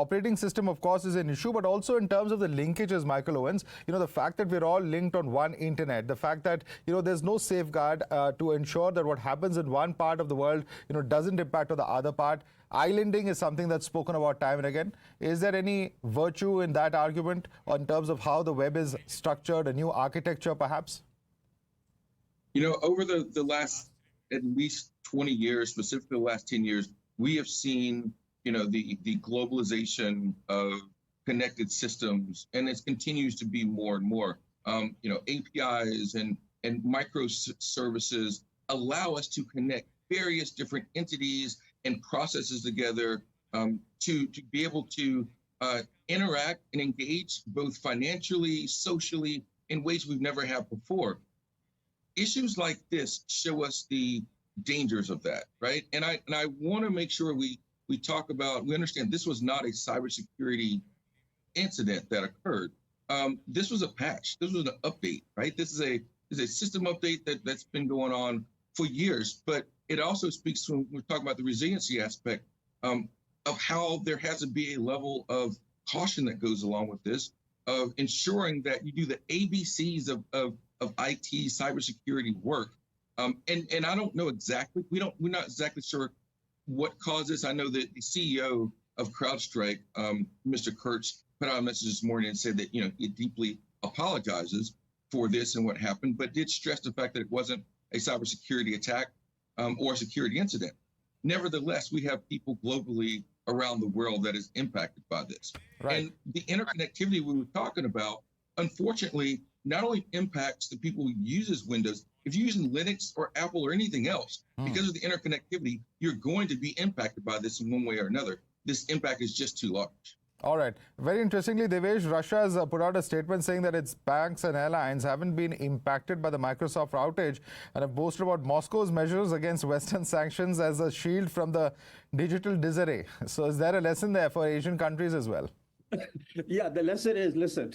operating system, of course, is an issue, but also in terms of the linkages, Michael Owens, the fact that we're all linked on one internet, the fact that, there's no safeguard to ensure that what happens in one part of the world, doesn't impact on the other part. Islanding is something that's spoken about time and again. Is there any virtue in that argument in terms of how the web is structured, a new architecture perhaps? Over the last at least 20 years, specifically the last 10 years, we have seen the globalization of connected systems, and it continues to be more and more. APIs and microservices allow us to connect various different entities and processes together to be able to interact and engage both financially, socially, in ways we've never had before. Issues like this show us the dangers of that, right? And I want to make sure we understand this was not a cybersecurity incident that occurred. This was a patch. This was an update, right? This is a system update that's been going on for years, but it also speaks to, when we're talking about the resiliency aspect, of how there has to be a level of caution that goes along with this, of ensuring that you do the ABCs of IT cybersecurity work. And I don't know exactly, we're not exactly sure what caused this. I know that the CEO of CrowdStrike, Mr. Kurtz, put out a message this morning and said that, he deeply apologizes for this and what happened, but did stress the fact that it wasn't a cybersecurity attack or a security incident. Nevertheless, we have people globally around the world that is impacted by this. Right. And the interconnectivity we were talking about, unfortunately, not only impacts the people who uses Windows, if you're using Linux or Apple or anything else, because of the interconnectivity, you're going to be impacted by this in one way or another. This impact is just too large. All right. Very interestingly, Devesh, Russia has put out a statement saying that its banks and airlines haven't been impacted by the Microsoft outage and have boasted about Moscow's measures against Western sanctions as a shield from the digital disarray. So is there a lesson there for Asian countries as well? Yeah, the lesson is, listen,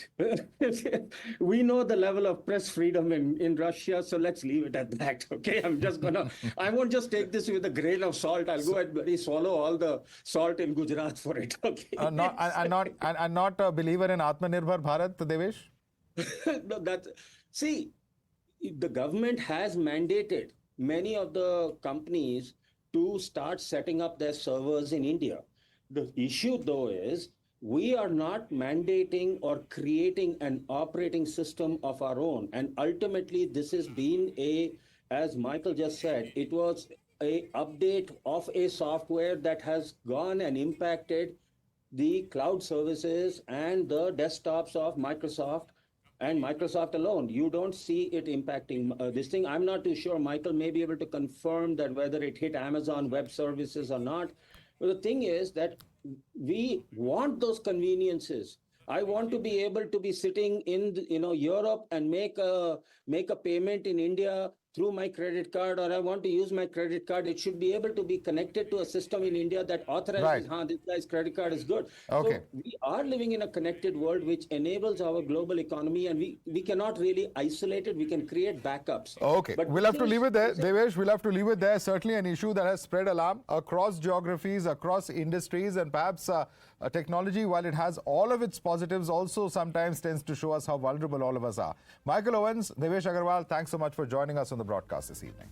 we know the level of press freedom in Russia, so let's leave it at that, okay? I won't just take this with a grain of salt. I'll go and swallow all the salt in Gujarat for it, okay? I'm not a believer in Atmanirbhar Bharat, Devesh? No, see, the government has mandated many of the companies to start setting up their servers in India. The issue, though, is we are not mandating or creating an operating system of our own. And ultimately, this has been as Michael just said, it was an update of a software that has gone and impacted the cloud services and the desktops of Microsoft and Microsoft alone. You don't see it impacting this thing. I'm not too sure. Michael may be able to confirm that whether it hit Amazon Web Services or not. But the thing is that we want those conveniences. I want to be able to be sitting in Europe and make a payment in India through my credit card, or I want to use my credit card. It should be able to be connected to a system in India that authorizes, this guy's credit card is good. Okay. So we are living in a connected world which enables our global economy, and we cannot really isolate it. We can create backups. Okay, but we'll have to leave it there. Devesh, we'll have to leave it there. Certainly an issue that has spread alarm across geographies, across industries, and perhaps technology, while it has all of its positives, also sometimes tends to show us how vulnerable all of us are. Michael Owens, Devesh Agarwal, thanks so much for joining us on the broadcast this evening.